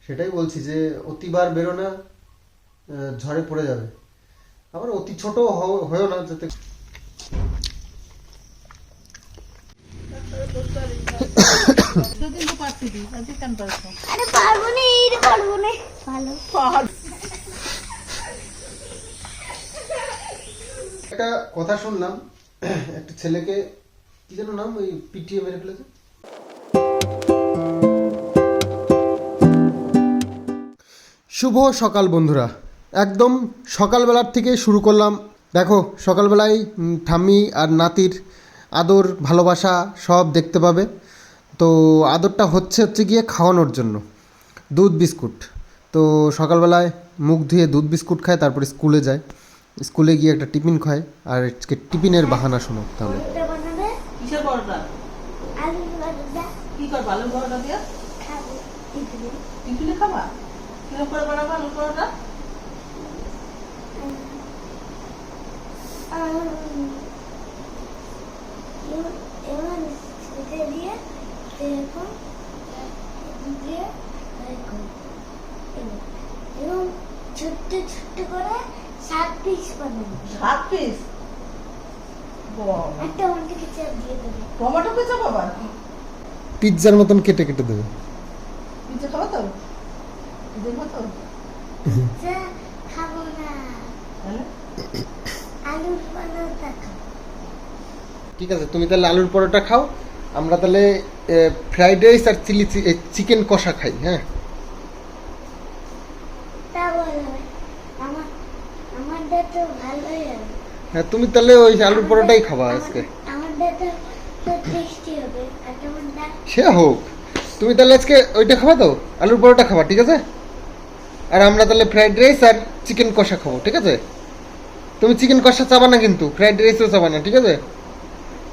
সেটাই বলছি যে অতিবার বেরো না, ঝড়ে পড়ে যাবে। আবার অতি ছোট হয়েও না যাতে। একটা কথা শুনলাম, একটা ছেলেকে কি যেন নাম, ওই পিটিএ মেরে ফেলেছে। শুভ সকাল বন্ধুরা, একদম সকালবেলার থেকে শুরু করলাম। দেখো সকালবেলায় ঠাম্মি আর নাতির আদর ভালোবাসা সব দেখতে পাবে। তো আদরটা হচ্ছে গিয়ে খাওয়ানোর জন্য দুধ বিস্কুট। তো সকালবেলায় মুখ ধুয়ে দুধ বিস্কুট খায়, তারপরে স্কুলে যায়। স্কুলে গিয়ে একটা টিফিন খায়। আর আজকে টিফিনের বাহানা শোনো তাহলে। কিসের পরোটা? কি করবা আলুর পরোটা দিয়ে? টিফিনে খাবা? কিরকম করে বানাবা আলুর পরোটা? ছোট্ট ছোট্ট করে 7 পিস বানাবো। 7 পিস? একটা টমেটো কেচাপ দিয়ে দেবো। টমেটো কেচাপ আবার? পিৎজার মতন কেটে কেটে দেবে। পিৎজা খাবা তো? দেখবো তো? পিৎজা খাবো না, তাহলে আলুর পরোটা খাবো। ঠিক আছে, তুমি তাহলে আলুর পরোটা খাও, আমরা তাহলে ফ্রাইড রাইস আর চিলি চিকেন কষা খাই। হ্যাঁ, তা বলবে আমার তো ভালোই হবে। হ্যাঁ তুমি তাহলে ওই আলুর পরোটাই খাবা আজকে। আমার তো টেস্টি হবে। আর তোমারটা সে হোক, তুমি তাহলে আজকে ওইটা খাবা তো, আলুর পরোটা খাবা, ঠিক আছে? আর আমরা তাহলে ফ্রাইড রাইস আর চিকেন কষা খাবো, ঠিক আছে? তুমি চিকেন কষা চাবা না কিন্তু, ফ্রাইড রাইসও চাবা না, ঠিক আছে?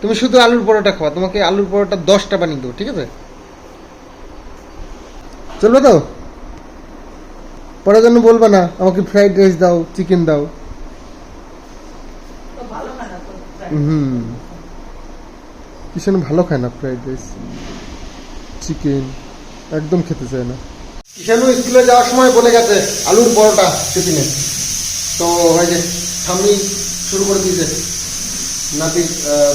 তুমি শুধু আলুর পরোটা খাবা, তোমাকে আলুর পরোটা 10টা বানিয়ে দেবো, ঠিক আছে? চলবে তো? পরের জন্য বলবা না আমাকে ফ্রাইড রাইস দাও, চিকেন দাও। তো ভালো খায় না তো। কিষান ভালো খায় না ফ্রাইড রাইস চিকেন, একদম খেতে চায় না। কিষানু স্কুলে যাওয়ার সময় বলে গেছে আলুর পরোটা টিফিনে। তো ওই যে স্বামী শুরু করে দিয়েছে নাতির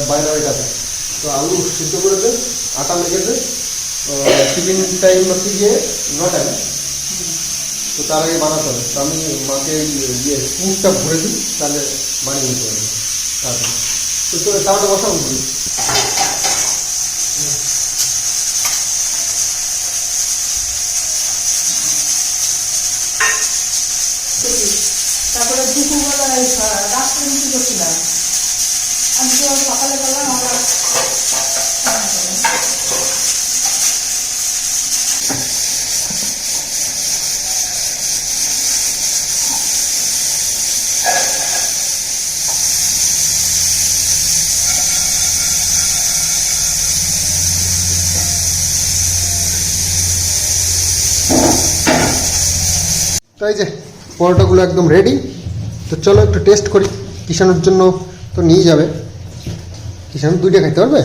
বাইরে কাছে। তো আলু সিদ্ধ করেছে, আটা লেগেছে, টিফিন টাইম হচ্ছে গিয়ে 9টায়। তো তার আগে বানাতে হবে। তো আমি মাকে পুরটা ভরে দিই, তাহলে বানিয়ে নিতে হবে তাড়াতাড়ি। তো তাওয়াটা বসাবো। তারপরে দুপুরবেলায় রাত্রে রুটি করছিলাম। আমি তো সকালে গেলাম আমরা তো এই যে পরোটাগুলো একদম রেডি। তো চলো একটু টেস্ট করি। কিষানুর জন্য তো নিয়ে যাবে। কিষানু 2টা খাইতে পারবে?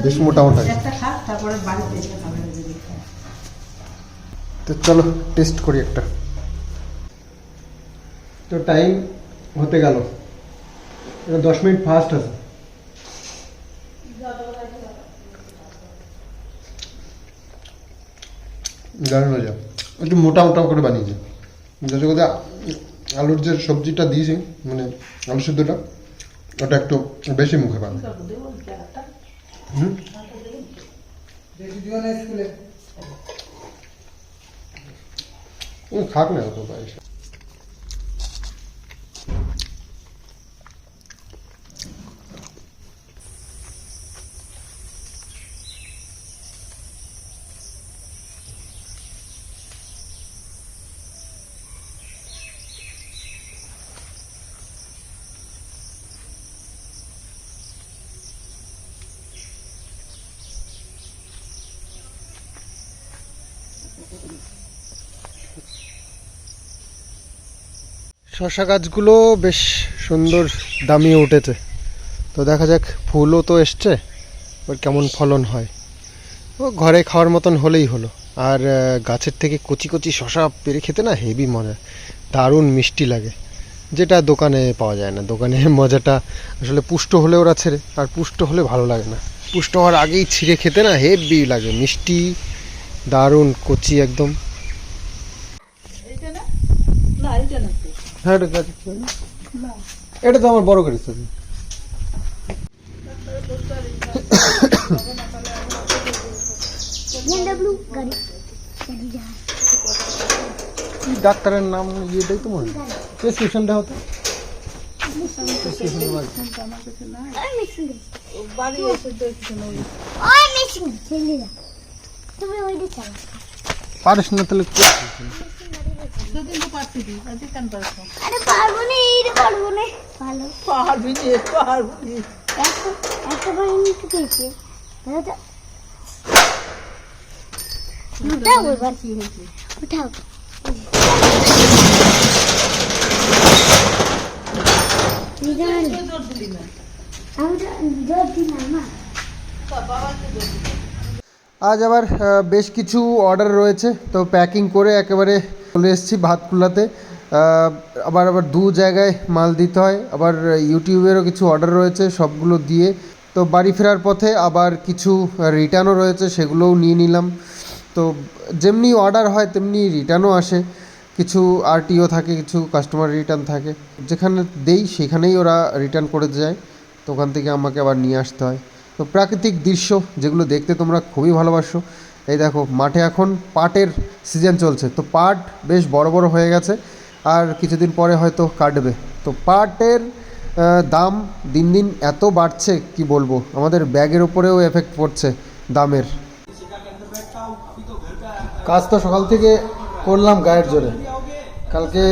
বেশ মোটামোটা। একটা খাক, তারপরে বাড়িতে এসে খাবে। তো চলো টেস্ট করি একটা। তো টাইম হতে গেল, 10 মিনিট ফাস্ট আছে। দারুণ হয়ে যাও, একটু মোটা মোটা করে বানিয়েছে। যাতে করে আলুর যে সবজিটা দিয়েছি, মানে আলু সিদ্ধটা, ওটা একটু বেশি মুখে পাবে। খাক না তো তাই। শশা গাছগুলো বেশ সুন্দর দামিয়ে উঠেছে। তো দেখা যাক, ফুলও তো এসছে, এবার কেমন ফলন হয়। ও ঘরে খাওয়ার মতন হলেই হলো। আর গাছের থেকে কচি কচি শশা পেরে খেতে না হেভি মজা, দারুণ মিষ্টি লাগে, যেটা দোকানে পাওয়া যায় না। দোকানে মজাটা আসলে পুষ্ট হলে ওরা ছেড়ে, আর পুষ্ট হলে ভালো লাগে না। পুষ্ট হওয়ার আগেই ছিঁড়ে খেতে না হেভি লাগে, মিষ্টি দারুণ কচি একদম। এইটা না, না এইটা না তো। হ্যাঁ এটা গাছ না এটা তো আমার বড় গাড়ি সাথে। BMW গাড়ি গাড়ি যা কি ডাক্তারের নাম ইয়েটাই তো মনে হয়, প্রেসক্রিপশনটা হতো আমার কাছে না, ওই মিশিং বাড়ি এসে দেখছি না ওই ওই মিশিং ছেলে না তুমি ওইটা চালা পারিস না তাহলে সেদিন তো পারছি দি আজকে কেন পারছো? আরে পারবো না এইটা পারবো না ভালো পারবি রে পারবি। একটা বার নিতে পেয়েছে দাদা উঠাও এবার কি হয়েছে? উঠাও নিদান জোর দিলি না আমরা জোর দিলাম না বাবাকে জোর দিলি। আজ আবার বেশ কিছু অর্ডার রয়েছে, তো প্যাকিং করে একেবারে চলে এসেছি ভাতকুলাতে। আবার আবার দু জায়গায় মাল দিতে হয়, আবার ইউটিউবেরও কিছু অর্ডার রয়েছে, সবগুলো দিয়ে তো বাড়ি ফেরার পথে আবার কিছু রিটার্নও রয়েছে, সেগুলোও নিয়ে নিলাম। তো যেমনি অর্ডার হয় তেমনি রিটার্নও আসে, কিছু আরটিও থাকে, কিছু কাস্টমার রিটার্ন থাকে, যেখানে দেই সেখানেই ওরা রিটার্ন করে যায়, তো ওখান থেকে আমাকে আবার নিয়ে আসতে হয়। তো প্রাকৃতিক দৃশ্য যেগুলো দেখতে তোমরা খুবই ভালোবাসো, এই দেখো মাঠে এখন পাটের সিজন চলছে, তো পাট বেশ বড় বড় হয়ে গেছে, আর কিছুদিন পরে হয়তো কাটবে। তো পাটের দাম দিন দিন এত বাড়ছে কি বলবো, আমাদের ব্যাগের উপরেও এফেক্ট পড়ছে দামের। কাজ তো সকাল থেকে করলাম গায়ের জোরে। কালকে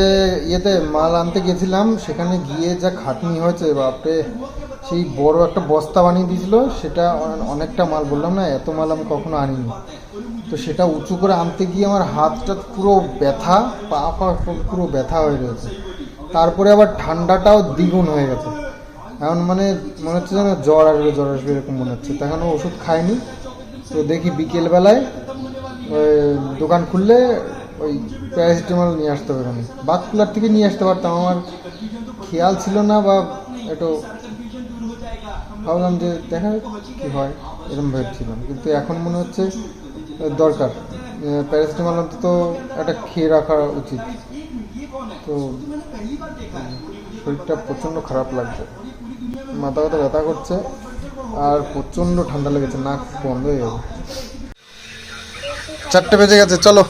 ইয়েতে মাল আনতে গেছিলাম, সেখানে গিয়ে যা খাটনি হয়েছে বাপরে, সেই বড় একটা বস্তা বানিয়ে দিয়েছিল, সেটা অনেকটা মাল, বললাম না এত মাল আমি কখনো আনিনি। তো সেটা উঁচু করে আনতে গিয়ে আমার হাতটা পুরো ব্যথা, পা পুরো ব্যথা হয়ে রয়েছে। তারপরে আবার ঠান্ডাটাও দ্বিগুণ হয়ে গেছে, এখন মানে মনে হচ্ছে যেন জ্বর আসবে এরকম মনে হচ্ছে। তো এখনও ওষুধ খাইনি, তো দেখি বিকেলবেলায় দোকান খুললে ওই প্যারাসিটামল নিয়ে আসতে হবে। আমি বাতকুলার থেকে নিয়ে আসতে পারতাম, আমার খেয়াল ছিল না, বা একটু ভাবলাম যে দেখা কী হয় এরকম ভেবেছিলাম, কিন্তু এখন মনে হচ্ছে দরকার প্যারাসিটামল অন্তত একটা খেয়ে রাখা উচিত। তো শরীরটা প্রচণ্ড খারাপ লাগছে, মাথা ব্যথা করছে, আর প্রচণ্ড ঠান্ডা লেগেছে, নাক বন্ধ হয়ে যাবে। 4টে বেজে গেছে, চলো।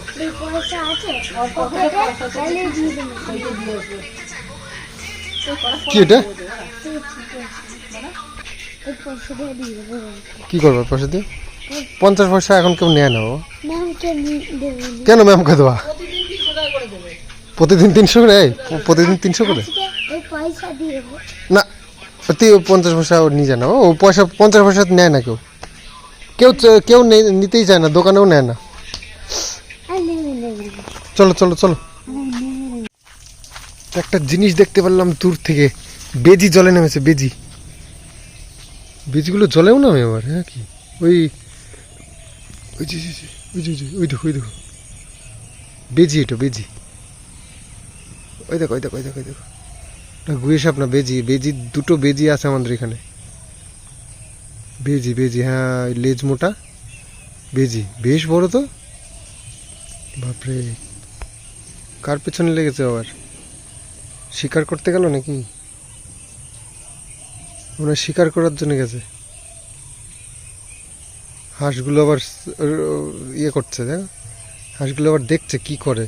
পয়সা আছে পকেটে তাহলে দিয়ে দেবো কি এটা এই পয়সা দিয়ে দিয়ে দেবো কি করবো পয়সা দিয়ে? 50 পয়সা এখন কেউ নেয় না বাবা। ম্যামকে দেবো কেন ম্যামকে দেওয়া? প্রতিদিন 300 করে? প্রতিদিন 300 করে এই পয়সা দিয়ে দেবো না, তুই 50 পয়সা ও নিয়ে যায় না, ও পয়সা 50 পয়সা নেয় না কেউ, কেউ নিতেই চায় না, দোকানেও নেয় না। চলো চলো চলো। একটা জিনিস দেখতে পারলাম দূর থেকে, বেজি জলে নেমেছে, বেজিগুলো জলেও নামে আবার। হ্যাঁ কি ওই ওই যে ওই দেখো বেজি, এটা বেজি, ওই দেখো গুয়ে সাপ না, বেজি দুটো বেজি আছে আমাদের এখানে। বেজি হ্যাঁ, লেজ মোটা বেজি, বেশ বড় তো, বাপরে। কার পেছনে লেগেছে আবার? শিকার করতে গেল নাকি? ওরা শিকার করার জন্য গেছে। হাঁসগুলো আবার ইয়ে করছে, দেখ হাঁসগুলো আবার দেখছে কি করে।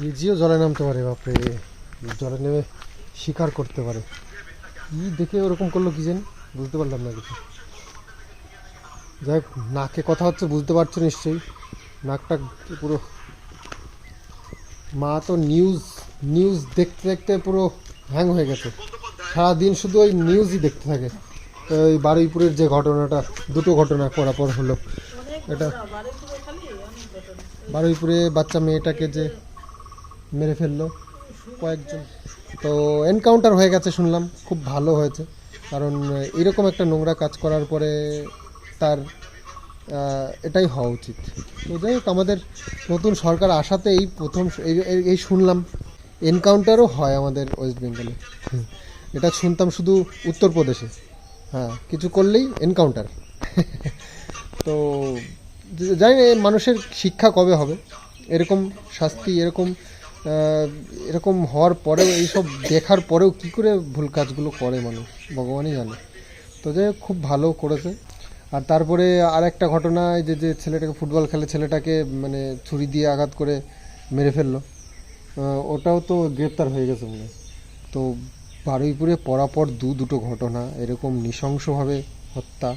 বেজিও জলে নামতে পারে, বাপরে, জলে নেমে শিকার করতে পারে। কি দেখে ওরকম করলো কি জানি, বুঝতে পারলাম না কিছু। যাই হোক, নাকে কথা হচ্ছে, বুঝতে পারছো নিশ্চয়ই, নাকটা পুরো। মা তো নিউজ দেখতে দেখতে পুরো হ্যাং হয়ে গেছে, সারাদিন শুধু ওই নিউজই দেখতে থাকে। ওই বারুইপুরের যে ঘটনাটা, দুটো ঘটনা পরাপর হলো, এটা বারুইপুরে বাচ্চা মেয়েটাকে যে মেরে ফেললো কয়েকজন, তো এনকাউন্টার হয়ে গেছে শুনলাম, খুব ভালো হয়েছে। কারণ এরকম একটা নোংরা কাজ করার পরে তার এটাই হওয়া উচিত। তো যাই হোক, আমাদের নতুন সরকার আসাতে এই প্রথম এই শুনলাম এনকাউন্টারও হয় আমাদের ওয়েস্ট বেঙ্গলে। এটা শুনতাম শুধু উত্তরপ্রদেশে, হ্যাঁ, কিছু করলেই এনকাউন্টার। তো জানি না মানুষের শিক্ষা কবে হবে, এরকম শাস্তি, এরকম হওয়ার পরেও, এইসব দেখার পরেও কী করে ভুল কাজগুলো করে মানুষ, ভগবানই জানে। তো যাই হোক, খুব ভালো করেছে। আর তারপরে আর একটা ঘটনা, যে ছেলেটাকে, ফুটবল খেলে ছেলেটাকে মানে ছুরি দিয়ে আঘাত করে মেরে ফেললো, ওটাও তো গ্রেপ্তার হয়ে গেছে মনে হয়। তো বারুইপুরে পরাপর দুটো ঘটনা এরকম নৃশংসভাবে হত্যা,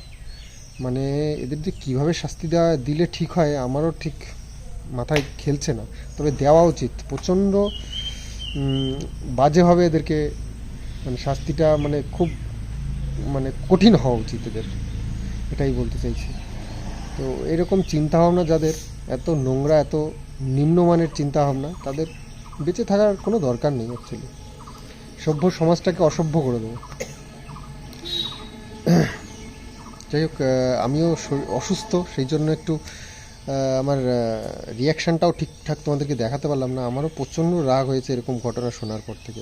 মানে এদের যে কীভাবে শাস্তি দিলে ঠিক হয় আমারও ঠিক মাথায় খেলছে না। তবে দেওয়া উচিত, প্রচণ্ড বাজেভাবে এদেরকে মানে শাস্তিটা মানে খুব মানে কঠিন হওয়া উচিত এদের, এটাই বলতে চাইছি। তো এরকম চিন্তাভাবনা যাদের, এত নোংরা, এত নিম্নমানের চিন্তাভাবনা, তাদের বেঁচে থাকার কোনো দরকার নেই অ্যাকচুয়ালি। সভ্য সমাজটাকে অসভ্য করে দেবে। যাই হোক, আমিও অসুস্থ, সেই জন্য একটু আমার রিয়াকশানটাও ঠিকঠাক তোমাদেরকে দেখাতে পারলাম না। আমারও প্রচণ্ড রাগ হয়েছে এরকম ঘটনা শোনার পর থেকে,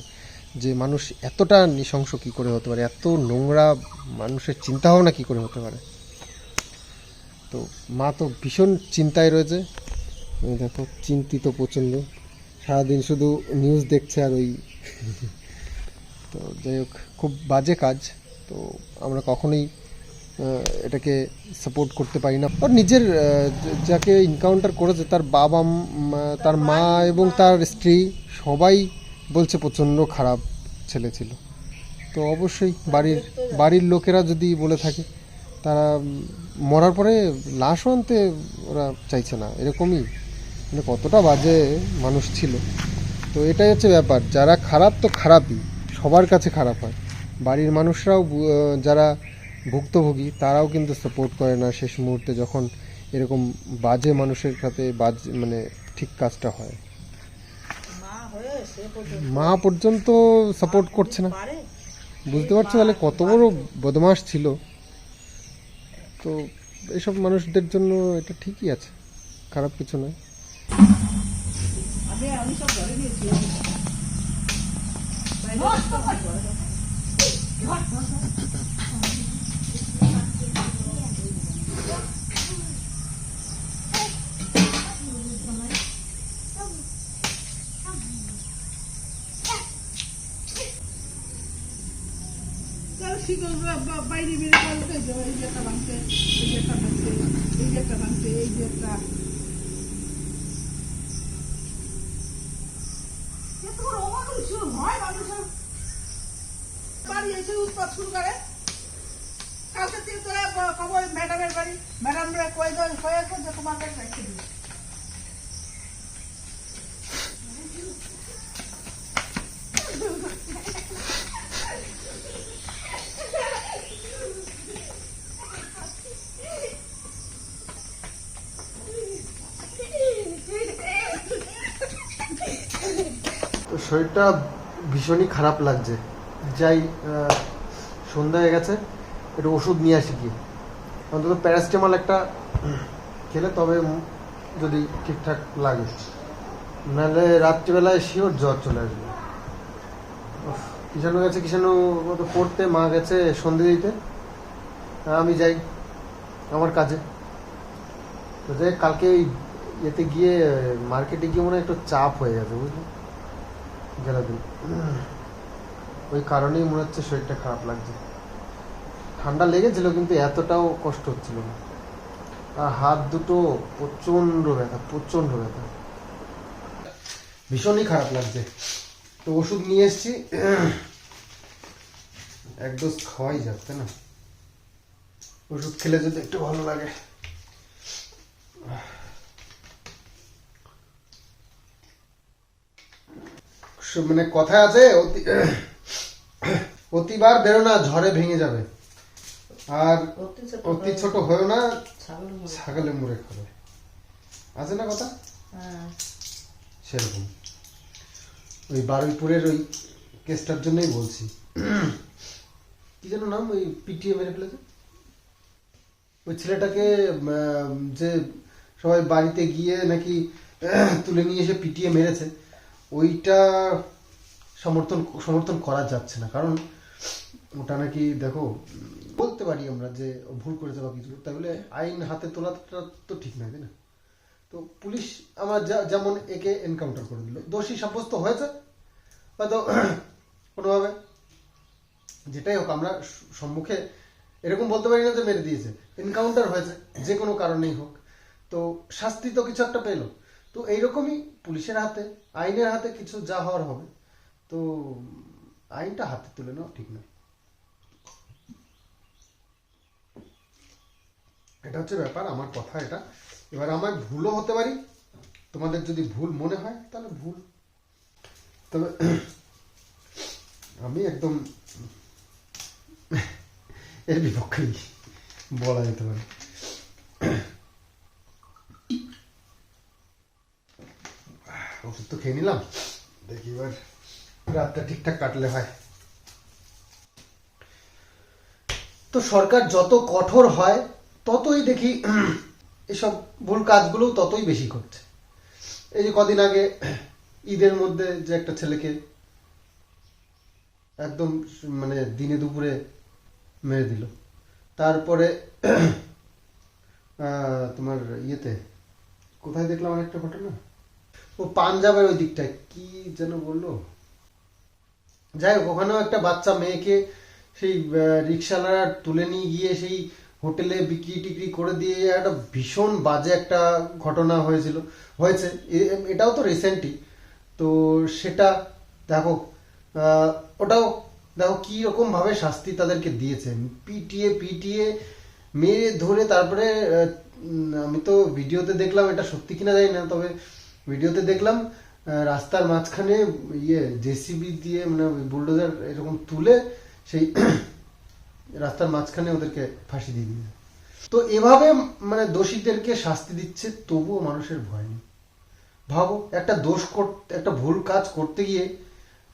যে মানুষ এতটা নৃশংস কী করে হতে পারে, এত নোংরা মানুষের চিন্তাভাবনা কী করে হতে পারে। তো মা তো ভীষণ চিন্তায় রয়েছে, দেখো চিন্তিত প্রচণ্ড, সারাদিন শুধু নিউজ দেখছে আর ওই। তো যাই হোক, খুব বাজে কাজ। তো আমরা কখনোই এটাকে সাপোর্ট করতে পারি না। আর নিজের যাকে এনকাউন্টার করেছে তার বাবা, তার মা এবং তার স্ত্রী সবাই বলছে প্রচণ্ড খারাপ ছেলে ছিল। তো অবশ্যই বাড়ির লোকেরা যদি বলে থাকে, তারা মরার পরে লাশও আনতে ওরা চাইছে না, এরকমই মানে কতটা বাজে মানুষ ছিল। তো এটাই হচ্ছে ব্যাপার, যারা খারাপ তো খারাপই, সবার কাছে খারাপ হয়। বাড়ির মানুষরাও, যারা ভুক্তভোগী, তারাও কিন্তু সাপোর্ট করে না শেষ মুহূর্তে, যখন এরকম বাজে মানুষের সাথে মানে ঠিক কাজটা হয়। মা পর্যন্ত সাপোর্ট করছে না, বুঝতে পারছো তাহলে কত বড় বদমাশ ছিল। তো এইসব মানুষদের জন্য এটা ঠিকই আছে, খারাপ কিছু নয়। আমি সব ধরে নিয়েছি। বাইরে বেরিয়ে বলতে এই যে একটা ভাঙছে, এই যে একটা ভাঙছে, এই যে একটা ভাঙছে, এই যে একটা হয় মানুষের বাড়ি এসে উৎপাত শুরু করে। কালকে থেকে তোরা খবর ম্যাডামের বাড়ি, ম্যাডামরা কয়ে যে তোমার কাছে রেখে দিই। তো শরীরটা ভীষণই খারাপ লাগছে। যাই, সন্ধ্যা হয়ে গেছে, একটু ওষুধ নিয়ে আসি কি, অন্তত প্যারাসিটামল একটা খেলে তবে যদি ঠিকঠাক লাগে, নাহলে রাত্রিবেলায় শিওর জ্বর চলে আসবে। কিষাণু গেছে, কিষাণু পড়তে, মা গেছে সন্ধে দিতে, আমি যাই আমার কাজে। তো যাই, কালকে ওই ইয়েতে গিয়ে, মার্কেটে গিয়ে মনে হয় একটু চাপ হয়ে গেছে, বুঝলি, গেলাদিন, ওই কারণেই মনে হচ্ছে শরীরটা খারাপ লাগছে। ঠান্ডা লেগেছিল কিন্তু এতটাও কষ্ট হচ্ছিল না। আর হাত দুটো প্রচণ্ড ব্যথা, ভীষণই খারাপ লাগছে। তো ওষুধ নিয়ে এসছি, এক ডোজ খাওয়াই যাচ্ছে না, ওষুধ খেলে যদি একটু ভালো লাগে। মানে কথায় আছে, অতিবার বেরো না, ঝড়ে ভেঙে যাবে, আর অতি ছোট হয়েও না, ছাগলে মুড়ে খাবে, আছে না কথা? সেরকম ওই বারুইপুরের ওই কেসটার জন্যই বলছি। কি যেন নাম, ওই পিটিএ মেরে ফেলেছে, ওই ছেলেটাকে যে সবাই বাড়িতে গিয়ে নাকি তুলে নিয়ে এসে পিটিয়ে মেরেছে, ওইটা সমর্থন করা যাচ্ছে না। কারণ ওটা নাকি দেখো, বলতে পারি আমরা যে ও ভুল করেছে বা কিছু, তাহলে আইন হাতে তোলাটা তো ঠিক নয়, তাই না? তো পুলিশ আমার যেমন একে এনকাউন্টার করে দিল, দোষী সাব্যস্ত হয়েছে হয়তো কোনোভাবে, যেটাই হোক, আমরা সম্মুখে এরকম বলতে পারি না যে মেরে দিয়েছে, এনকাউন্টার হয়েছে, যে কোনো কারণেই হোক, তো শাস্তি তো কিছু একটা পেলো। তো এইরকমই পুলিশের হাতে, আইনের হাতে কিছু যা হওয়ার হবে, তো আইনটা হাতে তুলে নেওয়া ঠিক নয়। এটা হচ্ছে ব্যাপার, আমার কথা এটা। এবার আমার ভুলও হতে পারি, তোমাদের যদি ভুল মনে হয় তাহলে ভুল, তবে আমি একদম এর বিপক্ষেই বলা যেতে পারে। ওষুধ তো খেয়ে নিলাম, দেখি এবার রাতটা ঠিকঠাক কাটলে হয়। তো সরকার যত কঠোর হয় ততই দেখি এসব ভুল কাজগুলো ততই বেশি করছে। এই যে কদিন আগে ঈদের মধ্যে যে একটা ছেলেকে একদম মানে দিনে দুপুরে মেরে দিল, তারপরে তোমার ইয়েতে কোথায় দেখলাম একটা ঘটনা, ও পাঞ্জাবের ওই দিকটায় কি যেন বললো, যাই হোক, ওখানেও একটা বাচ্চা মেয়েকে সেই রিক্সাওয়ালারা তুলে নিয়ে গিয়ে সেই হোটেলে বিক্রি টিক্রি করে দিয়ে একটা ভীষণ বাজে একটা ঘটনা হয়েছে। এটাও তো রিসেন্টই। তো সেটা দেখো, ওটাও দেখো কি রকম ভাবে শাস্তি তাদেরকে দিয়েছে, পিটিয়ে মেরে ধরে, তারপরে আমি তো ভিডিওতে দেখলাম, এটা সত্যি কিনা জানি না, তবে ভিডিওতে দেখলাম রাস্তার মাঝখানে জেসিবি দিয়ে মানে বুলডোজার এরকম তুলে সেই রাস্তার মাঝখানে ওদেরকে ফাঁসি দিয়ে দিয়েছে। তো এভাবে মানে দোষীদেরকে শাস্তি দিচ্ছে, তবুও মানুষের ভয় নেই। ভাবো, একটা ভুল কাজ করতে গিয়ে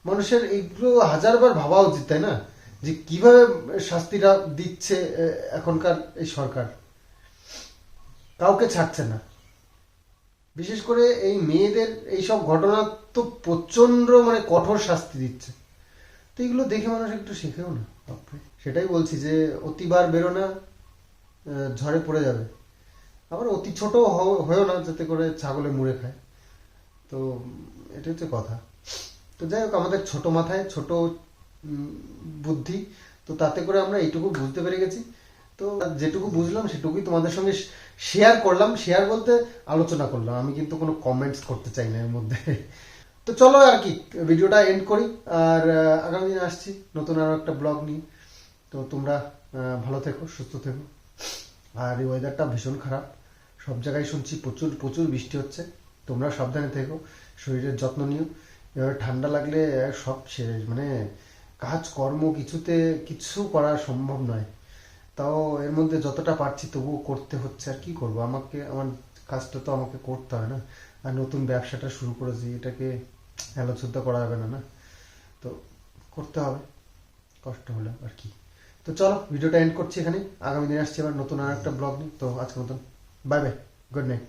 মানুষের এইগুলো হাজারবার ভাবা উচিত, তাই না? যে কিভাবে শাস্তিটা দিচ্ছে এখনকার এই সরকার, কাউকে ছাড়ছে না। বিশেষ করে এই মেয়েদের এইসব ঘটনা তো প্রচন্ড মানে কঠোর শাস্তি দিচ্ছে। তো এগুলো দেখে মানুষ একটু শেখেও না। সেটাই বলছি যে অতিবার বেরো না, ঝড়ে পড়ে যাবে। আবার অতি ছোট হয়েও না, যাতে করে ছাগলে মুড়ে খায়। তো এটা হচ্ছে কথা। তো যাই হোক, আমাদের ছোট মাথায় ছোট বুদ্ধি, তো তাতে করে আমরা এইটুকু বুঝতে পেরে গেছি। তো যেটুকু বুঝলাম সেটুকুই তোমাদের সঙ্গে শেয়ার করলাম। শেয়ার বলতে আলোচনা করলাম, আমি কিন্তু কোনো কমেন্টস করতে চাই না এর মধ্যে। তো চলো আর কি, ভিডিওটা এন্ড করি। আর আগামী দিন আসছি নতুন আরো একটা ব্লগ নিয়ে। তো তোমরা ভালো থেকো, সুস্থ থেকো। আর এই ওয়েদারটা ভীষণ খারাপ, সব জায়গায় শুনছি প্রচুর প্রচুর বৃষ্টি হচ্ছে। তোমরা সাবধানে থেকো, শরীরের যত্ন নিও। এবার ঠান্ডা লাগলে সব শেষ, মানে কাজকর্ম কিছু করা সম্ভব নয়। তাও এর মধ্যে যতটা পারছি তবুও করতে হচ্ছে। আর কি করবো, আমার কাজটা তো আমাকে করতে হয় না। আর নতুন ব্যবসাটা শুরু করেছি, এটাকে হেলাচুদ্ধা করা যাবে না, না? তো করতে হবে, কষ্ট হলে আর কি। তো চলো, ভিডিওটা এন্ড করছি এখানে। আগামী দিন আসছি আবার নতুন আর একটা ব্লগ নিয়ে। তো আজকের মতন বাই বাই, গুড নাইট।